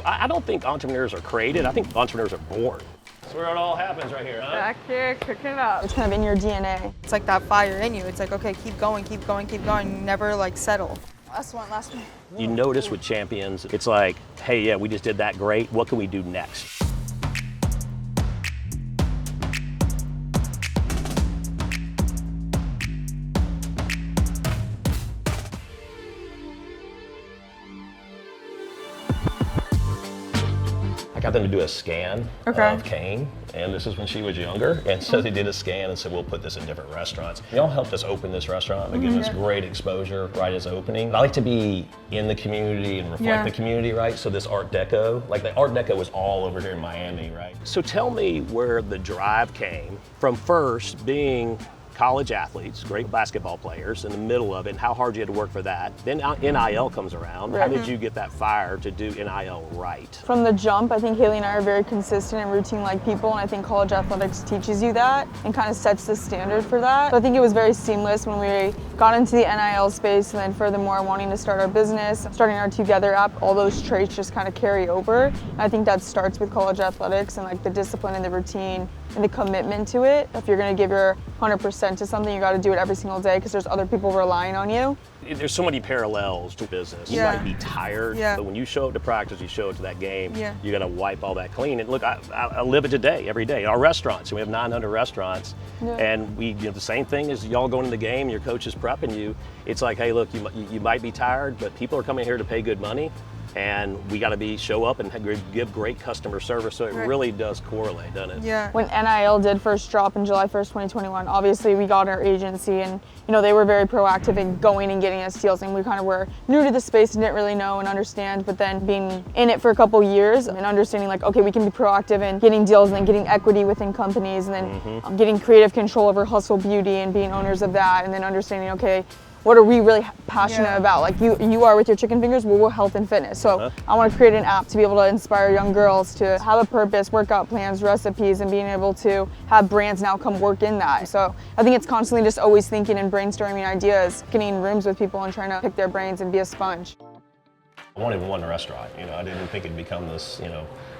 I don't think entrepreneurs are created. I think entrepreneurs are born. That's where it all happens right here, huh? Back here, cooking up. It's kind of in your DNA. It's like that fire in you. It's like, okay, keep going, keep going, keep going. Never like settle. Last one. You notice with champions, it's like, hey, yeah, we just did that great. What can we do next? I got them to do a scan of Kane, and this is when she was younger, and so they did a scan and said, we'll put this in different restaurants. Y'all helped us open this restaurant by giving us great exposure right as opening. I like to be in the community and reflect the community, right? So this Art Deco, like the Art Deco was all over here in Miami, right? So tell me where the drive came from, first being college athletes, great basketball players in the middle of it, and how hard you had to work for that. Then NIL comes around. How did you get that fire to do NIL right? From the jump, I think Haley and I are very consistent and routine-like people, and I think college athletics teaches you that and kind of sets the standard for that. So I think it was very seamless when we got into the NIL space, and then furthermore wanting to start our business, starting our Together app, all those traits just kind of carry over. And I think that starts with college athletics and like the discipline and the routine and the commitment to it. If you're going to give your 100% to something, you got to do it every single day because there's other people relying on you. There's so many parallels to business. You might be tired, but when you show up to practice, you show up to that game, you got to wipe all that clean. And look, I live it today, every day. Our restaurants, and we have 900 restaurants, and we the same thing as y'all going to the game, your coach is prepping you. It's like, hey, look, you might be tired, but people are coming here to pay good money. And we got to show up and give great customer service, so it really does correlate, doesn't it? Yeah. When NIL did first drop in July 1st, 2021, obviously we got our agency, and they were very proactive in going and getting us deals, and we kind of were new to the space and didn't really know and understand, but then being in it for a couple years and understanding like, okay, we can be proactive in getting deals and then getting equity within companies and then getting creative control over Hustle Beauty and being owners of that, and then understanding, okay, what are we really passionate about? Like you are with your chicken fingers, well, we're health and fitness. So I want to create an app to be able to inspire young girls to have a purpose, workout plans, recipes, and being able to have brands now come work in that. So I think it's constantly just always thinking and brainstorming ideas, getting in rooms with people and trying to pick their brains and be a sponge. I wanted one restaurant, I didn't think it'd become this,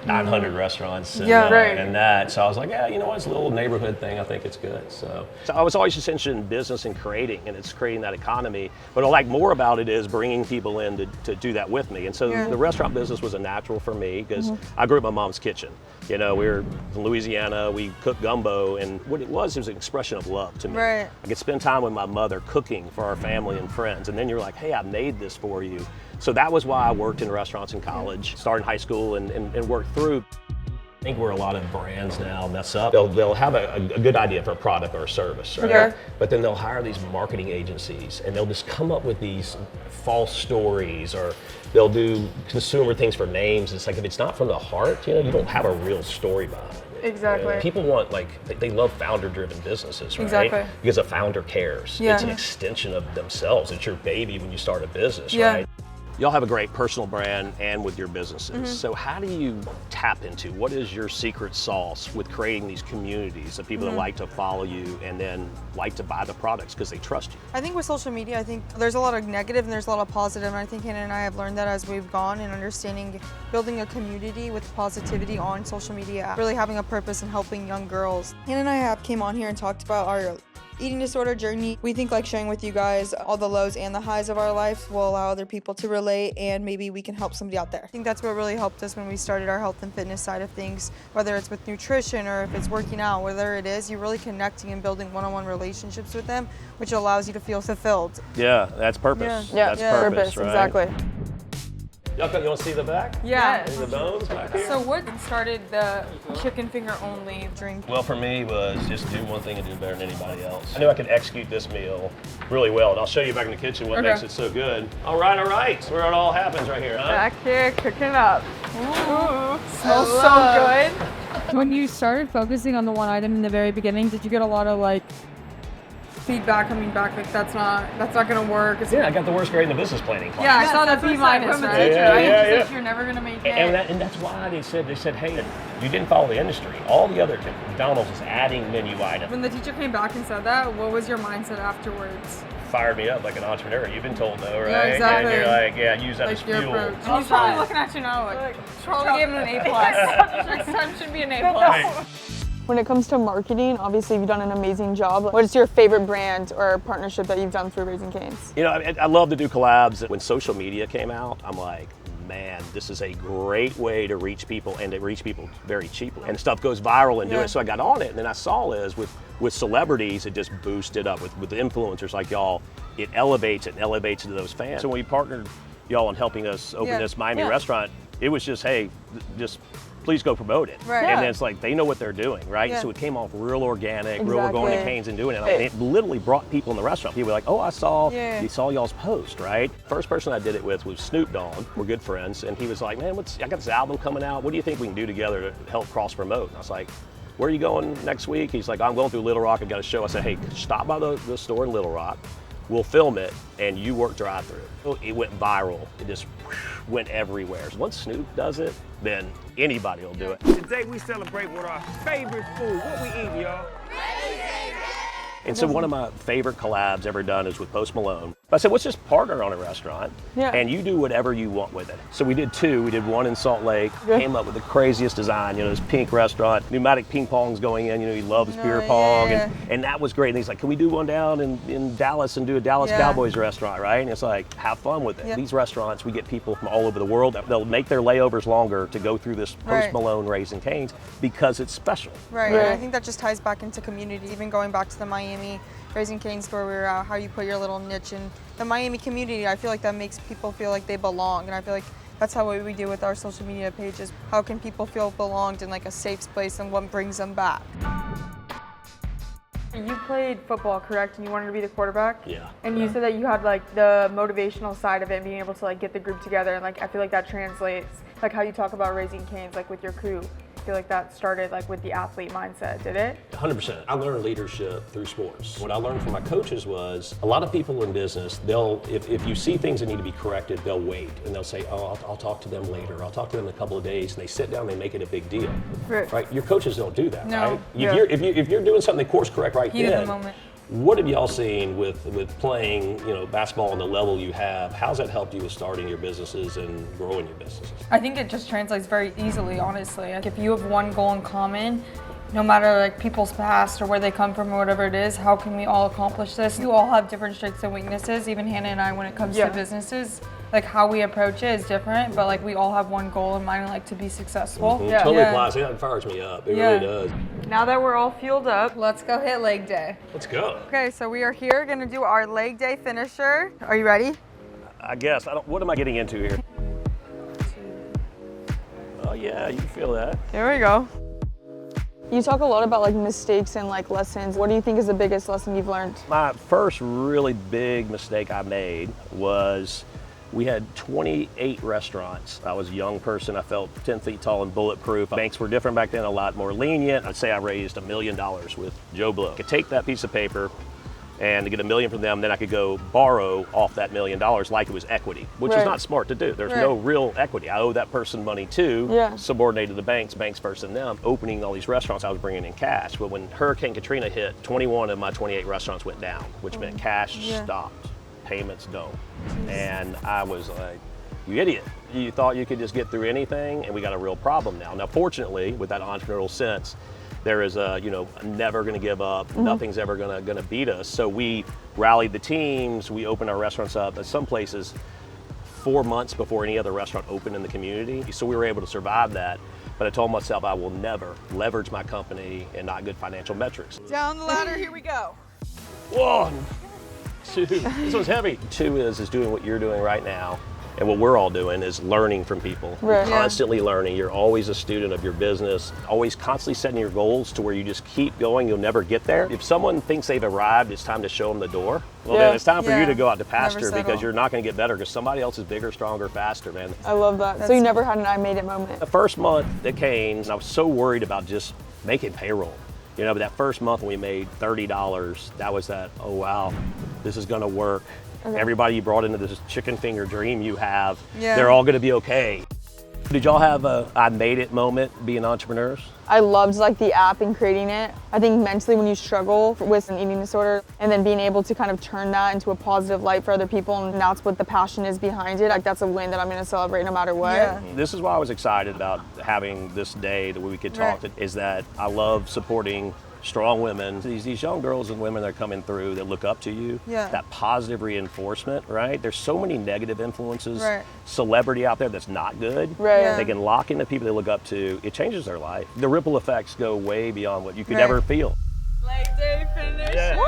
900 restaurants and that. So I was like, yeah, it's a little neighborhood thing. I think it's good. So I was always just interested in business and creating, and it's creating that economy. But what I like more about it is bringing people in to do that with me. And so the restaurant business was a natural for me because I grew up in my mom's kitchen. We were in Louisiana, we cooked gumbo, and what it was an expression of love to me. I could spend time with my mother cooking for our family and friends, and then you're like, hey, I made this for you. So that was why I worked in restaurants in college, started in high school and worked through. I think where a lot of brands now mess up, they'll have a good idea for a product or a service, right? But then they'll hire these marketing agencies and they'll just come up with these false stories, or they'll do consumer things for names. It's like, if it's not from the heart, you don't have a real story behind it. Exactly. People want, they love founder-driven businesses, right? Because a founder cares. It's an extension of themselves. It's your baby when you start a business, right? Y'all have a great personal brand and with your businesses. So how do you tap into, what is your secret sauce with creating these communities of people that like to follow you and then like to buy the products because they trust you? I think with social media, I think there's a lot of negative and there's a lot of positive, and I think Hanna and I have learned that as we've gone and understanding building a community with positivity on social media, really having a purpose and helping young girls. Hanna and I came on here and talked about our eating disorder journey. We think sharing with you guys all the lows and the highs of our life will allow other people to relate, and maybe we can help somebody out there. I think that's what really helped us when we started our health and fitness side of things, whether it's with nutrition or if it's working out, whether it is, you're really connecting and building one-on-one relationships with them, which allows you to feel fulfilled. Yeah, that's purpose. Yeah, that's purpose, right? Exactly. You want to see the back? Yeah. The bones back here? So what started the chicken finger only drink? Well, for me was just do one thing and do better than anybody else. I knew I could execute this meal really well, and I'll show you back in the kitchen what makes it so good. All right. That's where it all happens right here, huh? Back here, cooking up. Ooh, smells so good. When you started focusing on the one item in the very beginning, did you get a lot of feedback coming back like that's not gonna work. Yeah, I got the worst grade in the business planning class. Yeah, I saw that B minus, right? Yeah. You're never gonna make it. And that's why they said, hey, you didn't follow the industry. All the other McDonald's is adding menu items. When the teacher came back and said that, what was your mindset afterwards? Fired me up like an entrepreneur. You've been told though, right? Yeah, exactly. And you're like, yeah, use that as your fuel. approach. And he's probably looking at you now like, probably gave him an A+. Next time should be an A+. When it comes to marketing, obviously you've done an amazing job. What is your favorite brand or partnership that you've done through Raising Cane's? You know, I love to do collabs. When social media came out, I'm like, man, this is a great way to reach people and to reach people very cheaply. And stuff goes viral and do it. So I got on it, and then I saw is with celebrities, it just boosted up. With influencers like y'all, it elevates to those fans. So when we partnered y'all in helping us open this Miami restaurant, it was just, hey, just please go promote it. Right. And then it's like, they know what they're doing, right? Yeah. So it came off real organic, real we're going to Cane's and doing it. And it literally brought people in the restaurant. People were like, oh, I saw y'all's post, right? First person I did it with was Snoop Dogg. We're good friends. And he was like, man, I got this album coming out. What do you think we can do together to help cross promote? And I was like, where are you going next week? He's like, I'm going through Little Rock. I've got a show. I said, hey, stop by the store in Little Rock. We'll film it, and you work drive-through. It went viral. It just went everywhere. Once Snoop does it, then anybody will do it. Today we celebrate with our favorite food. What we eat, y'all? And so one of my favorite collabs ever done is with Post Malone. I said, let's just partner on a restaurant, and you do whatever you want with it. So we did two. We did one in Salt Lake, came up with the craziest design, this pink restaurant, pneumatic ping pongs going in, he loves beer pong, and that was great. And he's like, can we do one down in Dallas and do a Dallas Cowboys restaurant, right? And it's like, have fun with it. These restaurants, we get people from all over the world. They'll make their layovers longer to go through this Post Malone Raising Cane's because it's special. Right, and I think that just ties back into community, even going back to the Miami Raising Cane's store we were at, how you put your little niche in the Miami community. I feel like that makes people feel like they belong, and I feel like that's how we do with our social media pages. How can people feel belonged in like a safe place, and what brings them back? You played football, correct? And you wanted to be the quarterback? Yeah. And you said that you had like the motivational side of it and being able to like get the group together, and like I feel like that translates like how you talk about Raising Cane's like with your crew. I feel like that started like with the athlete mindset, did it? 100%. I learned leadership through sports. What I learned from my coaches was a lot of people in business, if you see things that need to be corrected, they'll wait and they'll say, oh, I'll talk to them later. I'll talk to them in a couple of days. And they sit down, they make it a big deal. Right? Your coaches don't do that, right? If you're doing something course correct right then, what have y'all seen with playing, basketball on the level you have? How's that helped you with starting your businesses and growing your businesses? I think it just translates very easily, honestly. Like if you have one goal in common, no matter like people's past or where they come from or whatever it is, how can we all accomplish this? You all have different strengths and weaknesses, even Hannah and I when it comes to businesses. Like how we approach it is different, but like we all have one goal in mind, like to be successful. Totally applies. That fires me up. It really does. Now that we're all fueled up, let's go hit leg day. Let's go. Okay, so we are here gonna do our leg day finisher. Are you ready? I guess. What am I getting into here? Oh yeah, you can feel that. Here we go. You talk a lot about like mistakes and like lessons. What do you think is the biggest lesson you've learned? My first really big mistake I made was we had 28 restaurants. I was a young person. I felt 10 feet tall and bulletproof. Banks were different back then, a lot more lenient. I'd say I raised $1 million with Joe Blow. I could take that piece of paper and to get $1 million from them, then I could go borrow off that $1 million like it was equity, which is not smart to do. There's no real equity. I owe that person money too, subordinated to the banks first and them. Opening all these restaurants, I was bringing in cash. But when Hurricane Katrina hit, 21 of my 28 restaurants went down, which meant cash stopped, payments don't. And I was like, you idiot. You thought you could just get through anything, and we got a real problem now. Now, fortunately, with that entrepreneurial sense, there is never going to give up. Nothing's ever going to beat us. So we rallied the teams. We opened our restaurants up at some places 4 months before any other restaurant opened in the community. So we were able to survive that. But I told myself I will never leverage my company and not good financial metrics. Down the ladder, here we go. 1, 2, this one's heavy. 2 is doing what you're doing right now. And what we're all doing is learning from people. You're constantly learning. You're always a student of your business, always constantly setting your goals to where you just keep going. You'll never get there. If someone thinks they've arrived, it's time to show them the door. Well, then it's time for you to go out to pasture because you're not going to get better because somebody else is bigger, stronger, faster, man. I love that. So you never had an I made it moment? The first month at Cane's, I was so worried about just making payroll. You know, but that first month when we made $30, that was that, oh wow, this is gonna work. Okay. Everybody you brought into this chicken finger dream you have, Yeah. they're all gonna be okay. Did y'all have a I made it moment being entrepreneurs? I loved like the app and creating it. I think mentally when you struggle with an eating disorder and then being able to kind of turn that into a positive light for other people, and that's what the passion is behind it, like that's a win that I'm gonna celebrate no matter what. Yeah. This is why I was excited about having this day that we could talk, is that I love supporting strong women, these young girls and women that are coming through that look up to you, that positive reinforcement, right? There's so many negative influences, celebrity out there that's not good. They can lock into people they look up to. It changes their life. The ripple effects go way beyond what you could ever feel. Leg day finish. Yeah. Woo!